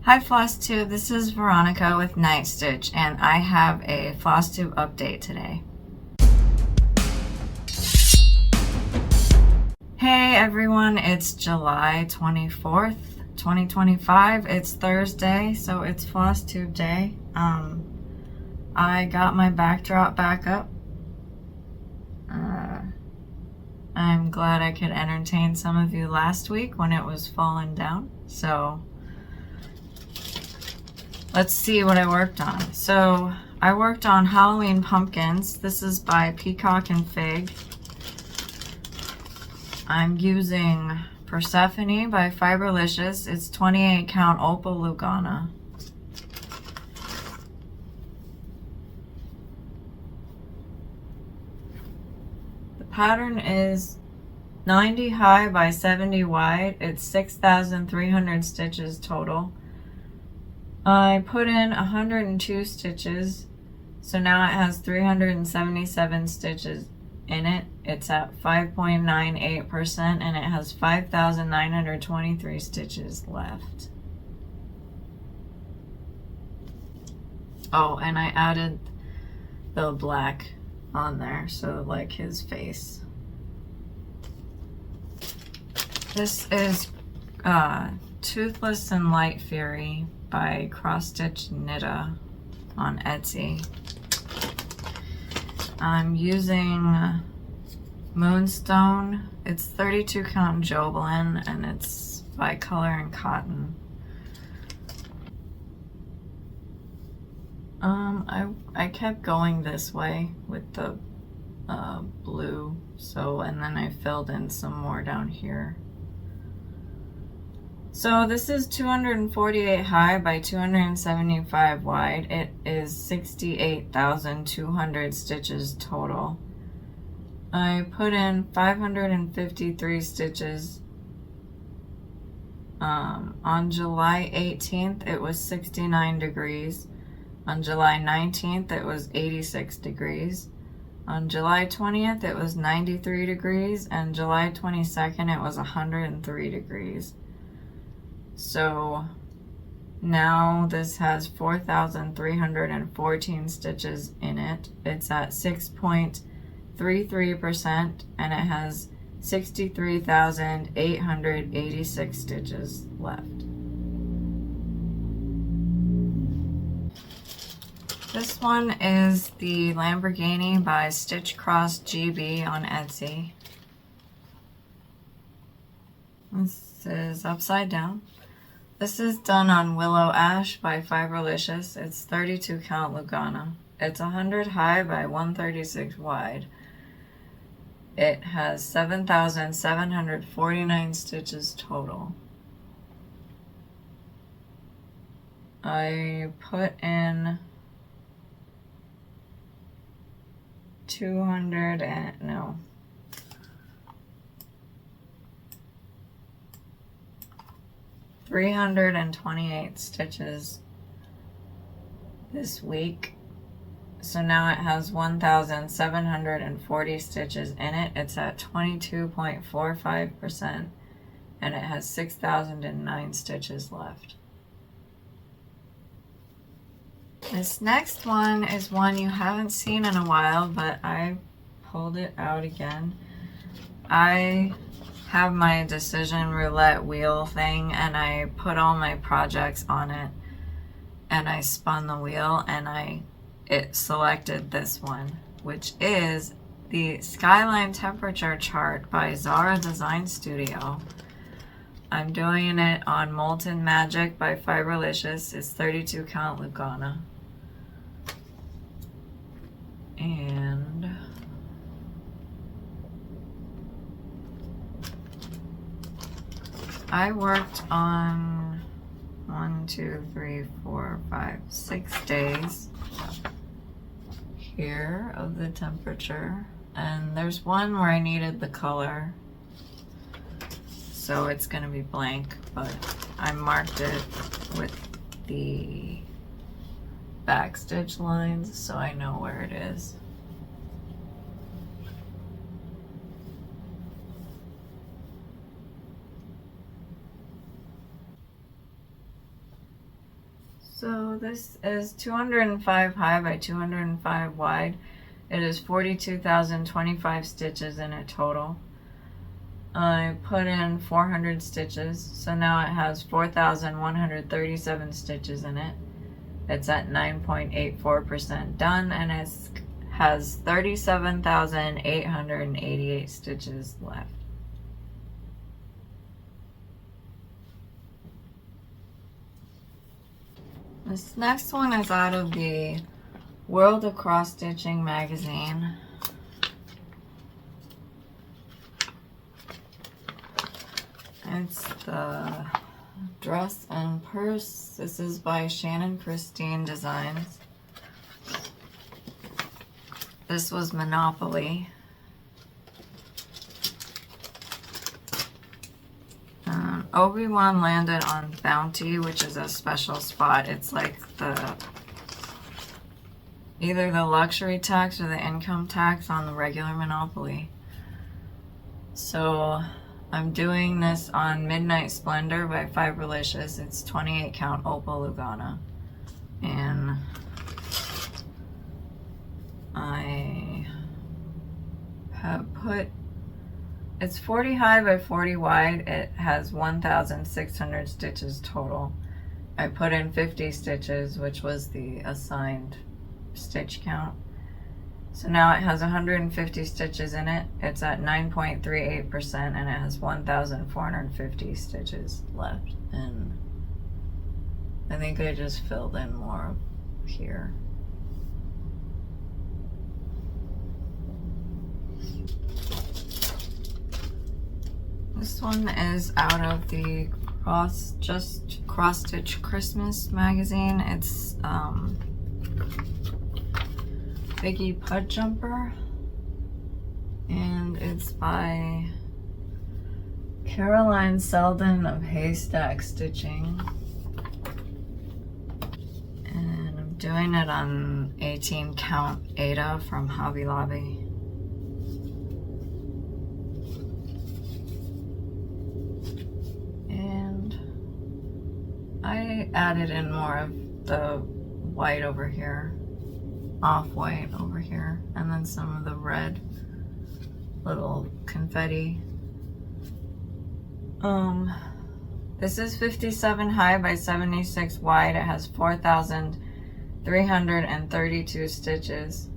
Hi Flosstube, this is Veronica with Night Stitch, and I have a Flosstube update today. Hey everyone, it's July 24th, 2025. It's Thursday, so it's Flosstube day. I got my backdrop back up. I'm glad I could entertain some of you last week when it was falling down, so let's see what I worked on. So I worked on Halloween pumpkins. This is by Peacock and Fig. I'm using Persephone by Fiberlicious. It's 28 count Opal Lugana. The pattern is 90 high by 70 wide. It's 6,300 stitches total. I put in 102 stitches, so now it has 377 stitches in it. It's at 5.98% and it has 5,923 stitches left. Oh, and I added the black on there, so like his face. This is Toothless and Light Fury by Cross Stitch Knitta on Etsy. I'm using Moonstone. It's 32 count Joblin and it's by Color and Cotton. I kept going this way with the blue, and then I filled in some more down here. So this is 248 high by 275 wide. It is 68,200 stitches total. I put in 553 stitches. On July 18th it was 69 degrees. On July 19th it was 86 degrees. On July 20th it was 93 degrees, and July 22nd it was 103 degrees. So now this has 4,314 stitches in it. It's at 6.33% and it has 63,886 stitches left. This one is the Lamborghini by Stitch Cross GB on Etsy. This is upside down. This is done on Willow Ash by Fiberlicious. It's 32 count Lugana. It's 100 high by 136 wide. It has 7,749 stitches total. I put in 328 stitches this week. So now it has 1,740 stitches in it. It's at 22.45% and it has 6,009 stitches left. This next one is one you haven't seen in a while, but I pulled it out again. I have my decision roulette wheel thing and I put all my projects on it and I spun the wheel and it selected this one, which is the Skyline Temperature Chart by Zara Design Studio. I'm doing it on Molten Magic by Fiberlicious. It's 32 count Lugana. And I worked on 6 days here of the temperature, and there's one where I needed the color, so it's gonna be blank, but I marked it with the back stitch lines so I know where it is. So this is 205 high by 205 wide. It is 42,025 stitches in it total. I put in 400 stitches, so now it has 4,137 stitches in it. It's at 9.84% done, and it has 37,888 stitches left. This next one is out of the World of Cross Stitching magazine. It's the dress and purse. This is by Shannon Christine Designs. This was Monopoly. Obi-Wan landed on Bounty, which is a special spot. It's like either the luxury tax or the income tax on the regular Monopoly. So I'm doing this on Midnight Splendor by Fibrelicious. It's 28 count Opal Lugana. And I have put, it's 40 high by 40 wide. It has 1,600 stitches total. I put in 50 stitches, which was the assigned stitch count. So now it has 150 stitches in it. It's at 9.38% and it has 1,450 stitches left. And I think I just filled in more here. This one is out of the Cross Stitch Christmas magazine. It's Biggie Pud Jumper, and it's by Caroline Selden of Haystack Stitching, and I'm doing it on 18 count Ada from Hobby Lobby. And I added in more of the white over here, off-white over here, and then some of the red little confetti. This is 57 high by 76 wide. It has 4,332 stitches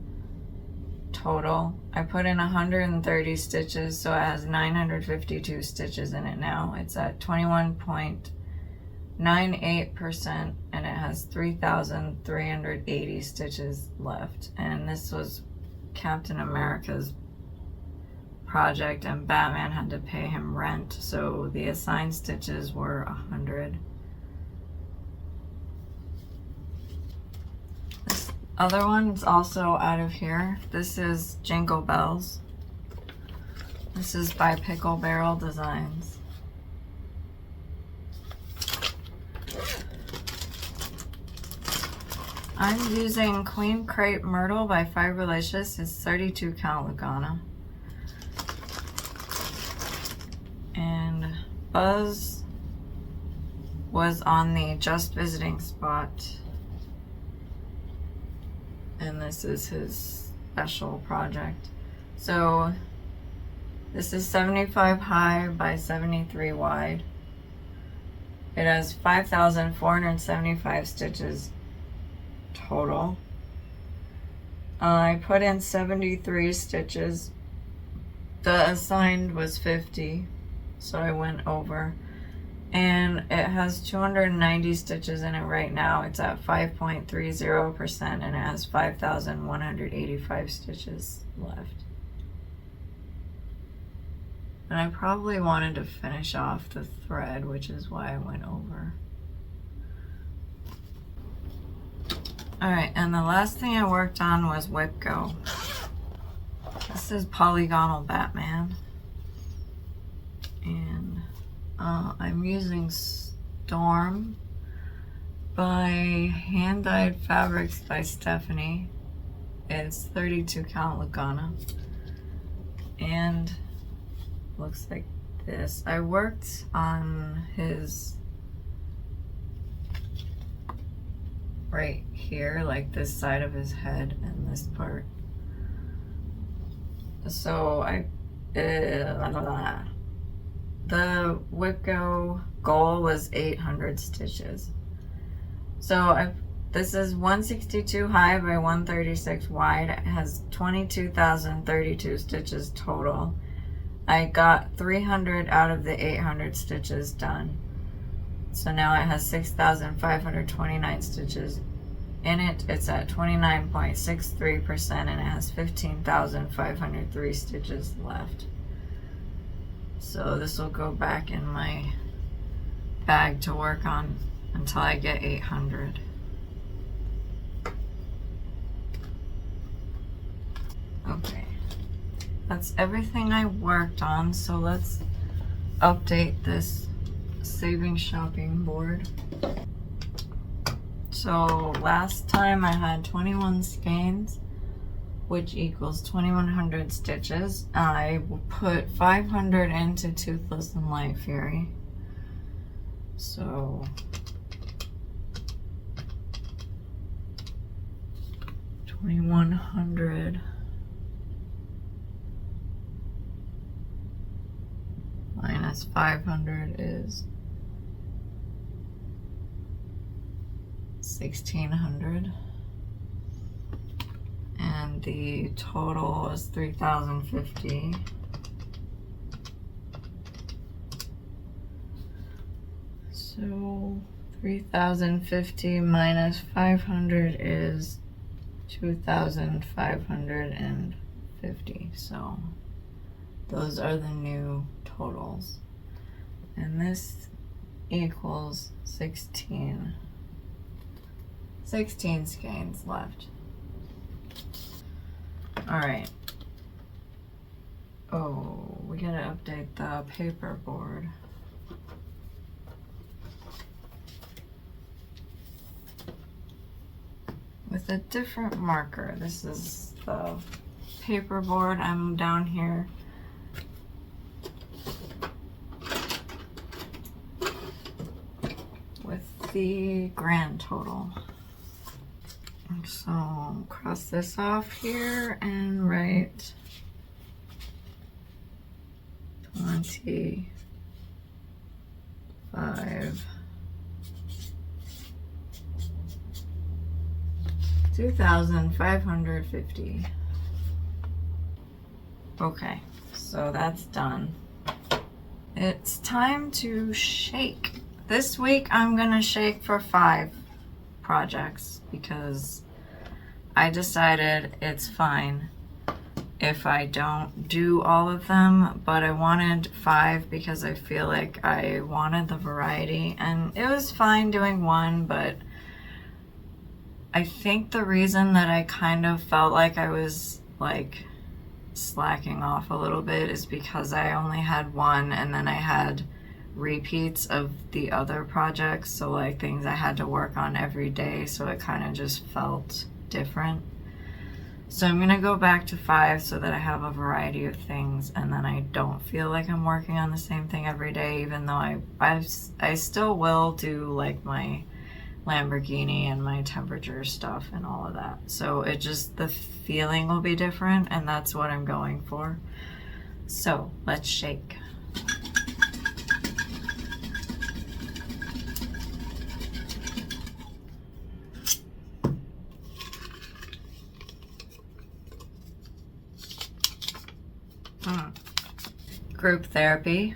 total. I put in 130 stitches, so it has 952 stitches in it now. It's at 21.98% and it has 3,380 stitches left. And this was Captain America's project and Batman had to pay him rent, so the assigned stitches were 100. This other one is also out of here. This is Jingle Bells. This is by Pickle Barrel Designs. I'm using Queen Crepe Myrtle by Fibrelicious. It's 32 count Lugana. And Buzz was on the Just Visiting spot. And this is his special project. So this is 75 high by 73 wide. It has 5,475 stitches total. I put in 73 stitches. The assigned was 50, so I went over. And it has 290 stitches in it right now. It's at 5.30% and it has 5,185 stitches left. And I probably wanted to finish off the thread, which is why I went over. Alright, and the last thing I worked on was Whip Go. This is Polygonal Batman. And I'm using Storm by Hand Dyed Fabrics by Stephanie. It's 32 count Lugana. And looks like this. I worked on his right here, like this side of his head and this part. So the Wipco goal was 800 stitches. So this is 162 high by 136 wide. It has 22,032 stitches total. I got 300 out of the 800 stitches done. So now it has 6,529 stitches in it. It's at 29.63% and it has 15,503 stitches left. So this will go back in my bag to work on until I get 800. Okay, that's everything I worked on. So let's update this saving shopping board. So last time I had 21 skeins, which equals 2,100 stitches. I put 500 into Toothless and Light Fury. So 2,100 minus 500 is 1,600. And the total is 3,050. So 3,050 minus 500 is 2,550. So those are the new totals. And this equals 16 skeins left. All right. Oh, we gotta update the paper board. With a different marker. This is the paper board. I'm down here. With the grand total. So cross this off here and write 25, 2,550. Okay, so that's done. It's time to shake. This week I'm gonna shake for 5 projects because I decided it's fine if I don't do all of them, but I wanted 5 because I feel like I wanted the variety, and it was fine doing 1, but I think the reason that I kind of felt like I was like slacking off a little bit is because I only had 1 and then I had repeats of the other projects, so like things I had to work on every day, so it kind of just felt different. So I'm gonna go back to 5 so that I have a variety of things, and then I don't feel like I'm working on the same thing every day, even though I still will do like my Lamborghini and my temperature stuff and all of that. So it just, the feeling will be different, and that's what I'm going for. So let's shake. Group therapy.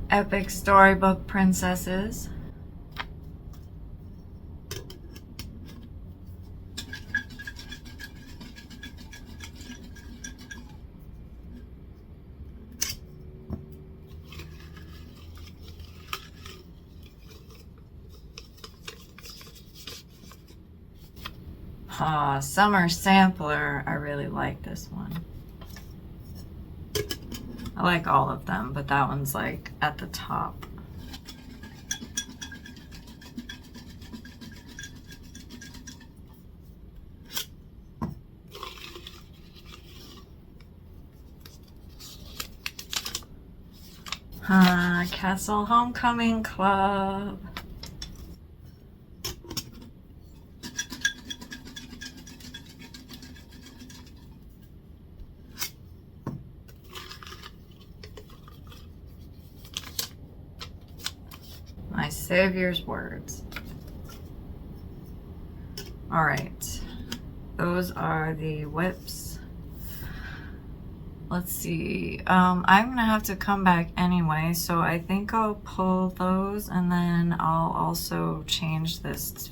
Epic storybook princesses. Summer sampler. I really like this one. I like all of them, but that one's like at the top. Castle Homecoming Club. My Savior's words. All right, those are the whips. Let's see. I'm gonna have to come back anyway, so I think I'll pull those, and then I'll also change this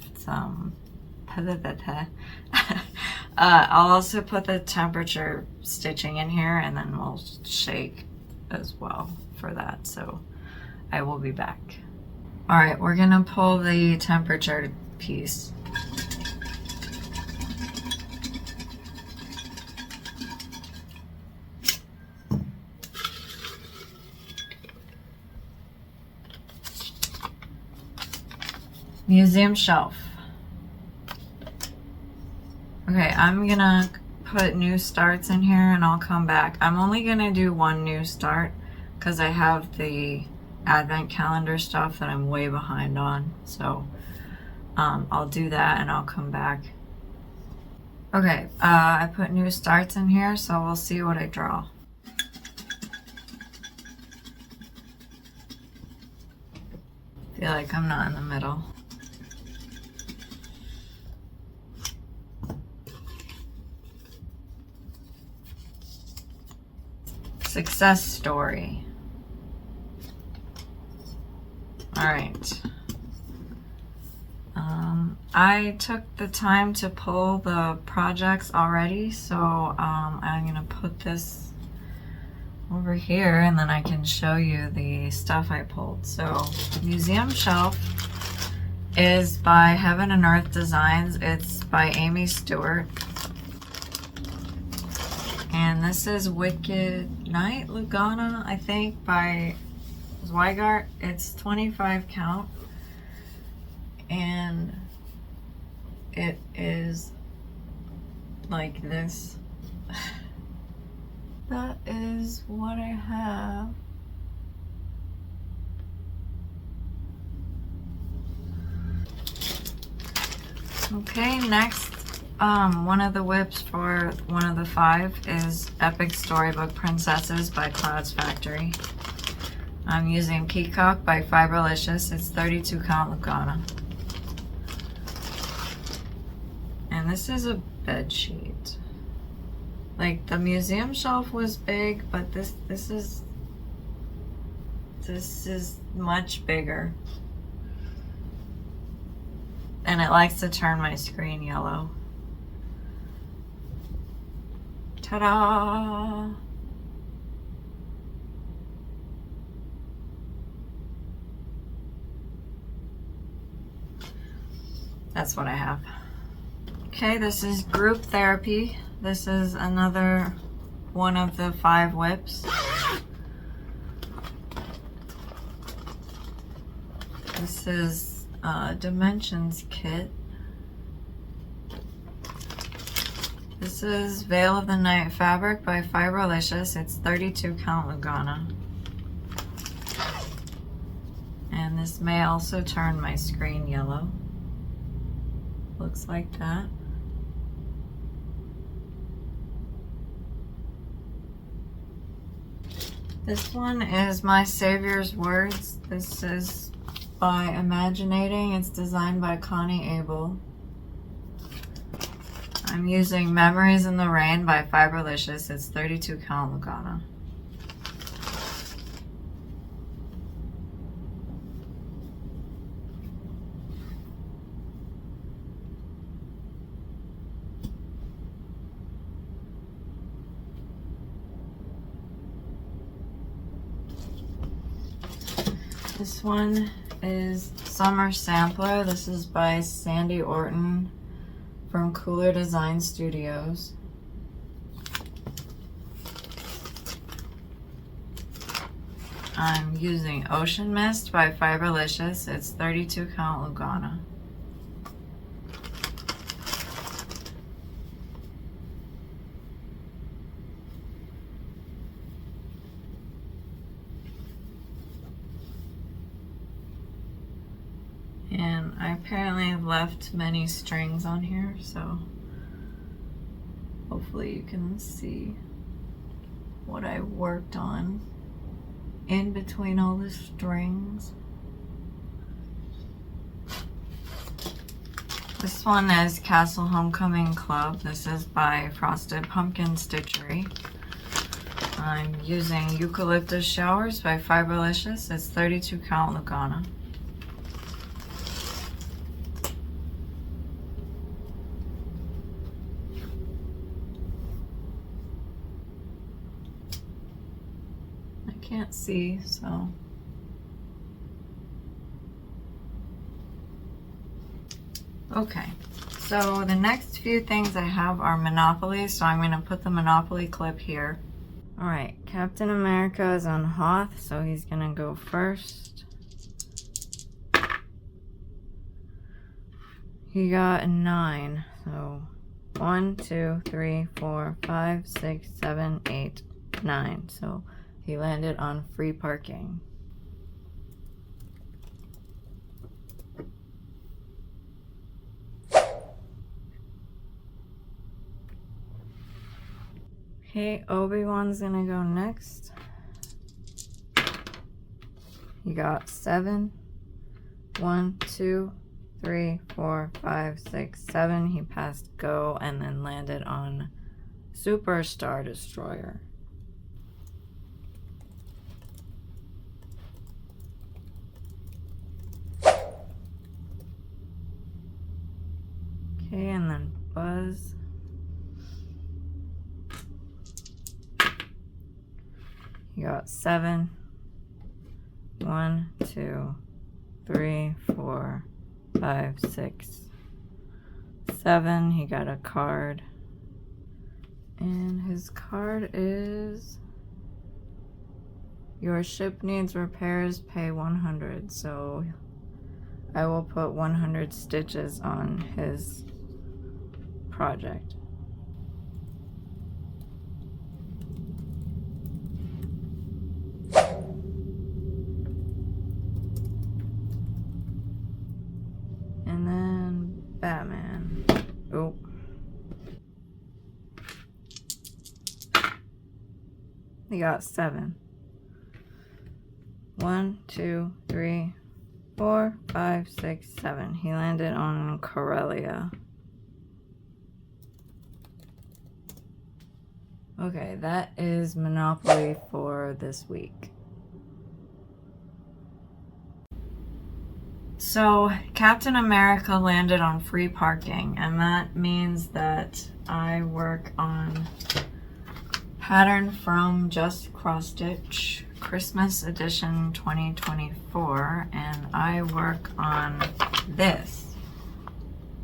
I'll also put the temperature stitching in here, and then we'll shake as well for that. So I will be back. All right, we're gonna pull the temperature piece. Museum shelf. Okay, I'm gonna put new starts in here and I'll come back. I'm only gonna do one new start because I have the advent calendar stuff that I'm way behind on. So I'll do that and I'll come back. Okay, I put new starts in here, so we'll see what I draw. Feel like I'm not in the middle. Success story. All right. I took the time to pull the projects already, so I'm gonna put this over here and then I can show you the stuff I pulled. So Museum Shelf is by Heaven and Earth Designs. It's by Amy Stewart. And this is Wicked Night, Lugana, I think, by Zweigart. It's 25 count. And it is like this. That is what I have. Okay, next, one of the whips for one of the 5 is Epic Storybook Princesses by Clouds Factory. I'm using Peacock by Fiberlicious. It's 32 count Lugana. And this is a bed sheet. Like, the museum shelf was big, but this is much bigger. And it likes to turn my screen yellow. Ta-da! That's what I have. Okay, this is Group Therapy. This is another one of the 5 whips. This is Dimensions Kit. This is Veil of the Night Fabric by Fiberlicious. It's 32 count Lugana. And this may also turn my screen yellow. Looks like that. This one is My Savior's Words. This is by Imaginating. It's designed by Connie Abel. I'm using Memories in the Rain by Fiberlicious. It's 32 count Lugana. This one is Summer Sampler. This is by Sandy Orton from Cooler Design Studios. I'm using Ocean Mist by Fiberlicious. It's 32 count Lugana. And I apparently left many strings on here, so hopefully you can see what I worked on in between all the strings. This one is Castle Homecoming Club. This is by Frosted Pumpkin Stitchery. I'm using Eucalyptus Showers by Fiberlicious. It's 32 count Lugana. I can't see, so. Okay, so the next few things I have are Monopoly, so I'm going to put the Monopoly clip here. Alright, Captain America is on Hoth, so he's going to go first. He got a 9, so 1, 2, 3, 4, 5, 6, 7, 8, 9. So he landed on free parking. Okay, Obi-Wan's gonna go next. He got 7. 1, 2, 3, 4, 5, 6, 7. He passed go and then landed on Super Star Destroyer. Okay, and then Buzz. You got 7. 1, 2, 3, 4, 5, 6, 7. He got a card. And his card is, your ship needs repairs, pay 100. So I will put 100 stitches on his project. And then Batman. Oh. He got 7. 1, 2, 3, 4, 5, 6, 7. He landed on Corellia. Okay, that is Monopoly for this week. So, Captain America landed on free parking, and that means that I work on pattern from Just Cross Stitch Christmas Edition 2024, and I work on this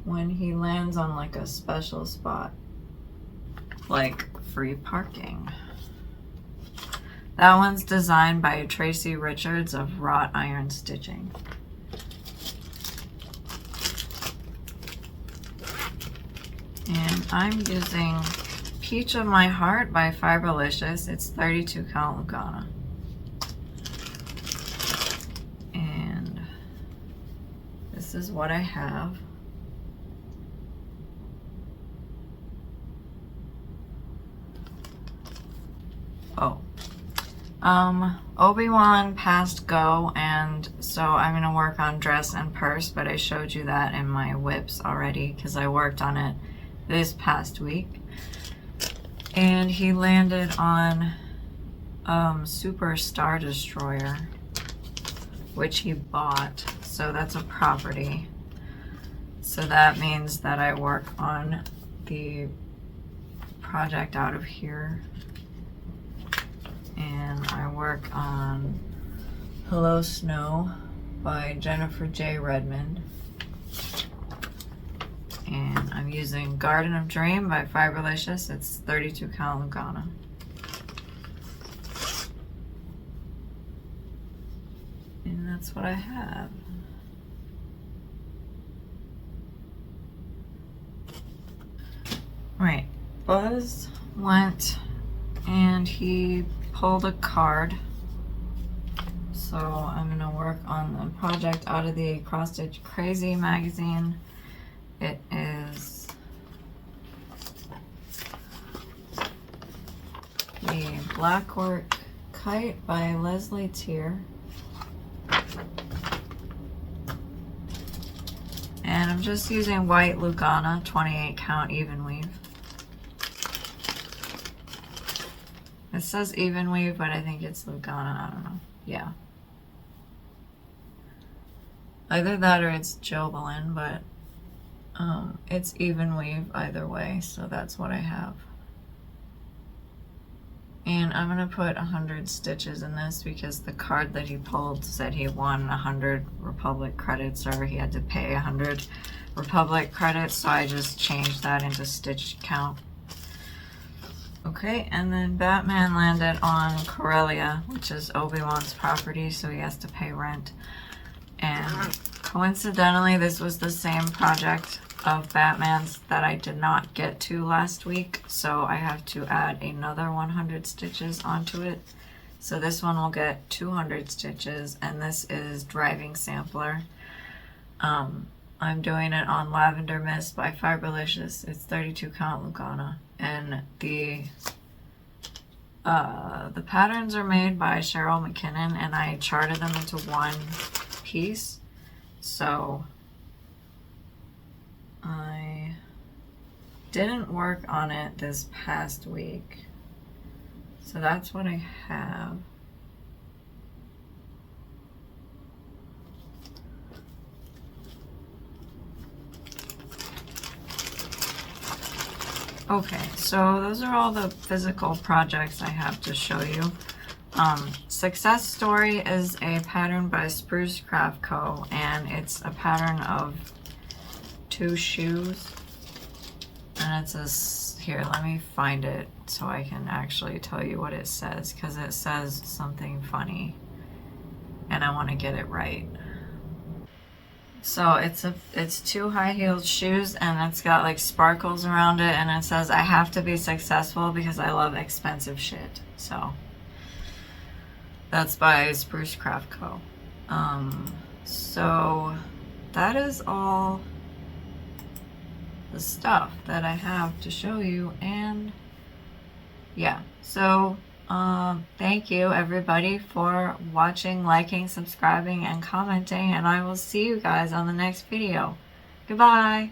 when he lands on like a special spot, like free parking. That one's designed by Tracy Richards of Wrought Iron Stitching. And I'm using Peach of My Heart by Fiberlicious. It's 32 count Lugana. And this is what I have. Oh. Obi-Wan passed go, and so I'm going to work on dress and purse, but I showed you that in my whips already because I worked on it this past week. And he landed on Super Star Destroyer, which he bought, so that's a property. So that means that I work on the project out of here. And I work on Hello Snow by Jennifer J. Redmond. And I'm using Garden of Dream by Fiberlicious. It's 32 count Lugana. And that's what I have. Right, Buzz went and he pulled a card. So I'm gonna work on the project out of the Cross Stitch Crazy magazine. It is the Blackwork Kite by Leslie Tier. And I'm just using white Lugana 28 count even weave. It says even weave, but I think it's Lugana, I don't know. Yeah. Either that or it's Jobelin, but it's even weave either way, so that's what I have. And I'm gonna put 100 stitches in this because the card that he pulled said he won 100 Republic credits, or he had to pay 100 Republic credits, so I just changed that into stitch count. Okay, and then Batman landed on Corellia, which is Obi-Wan's property, so he has to pay rent. And coincidentally, this was the same project of Batman's that I did not get to last week, so I have to add another 100 stitches onto it. So this one will get 200 stitches, and this is Driving Sampler. I'm doing it on Lavender Mist by Fiberlicious. It's 32 count Lugana, and the patterns are made by Cheryl McKinnon, and I charted them into one piece. So I didn't work on it this past week, so that's what I have. Okay, so those are all the physical projects I have to show you. Success Story is a pattern by Spruce Craft Co., and it's a pattern of 2 shoes. And it says, here, let me find it so I can actually tell you what it says, because it says something funny, and I want to get it right. So it's 2 high-heeled shoes, and it's got like sparkles around it, and it says I have to be successful because I love expensive shit. So that's by Spruce Craft Co. So that is all the stuff that I have to show you, and yeah, so thank you everybody for watching, liking, subscribing, and commenting, and I will see you guys on the next video. Goodbye.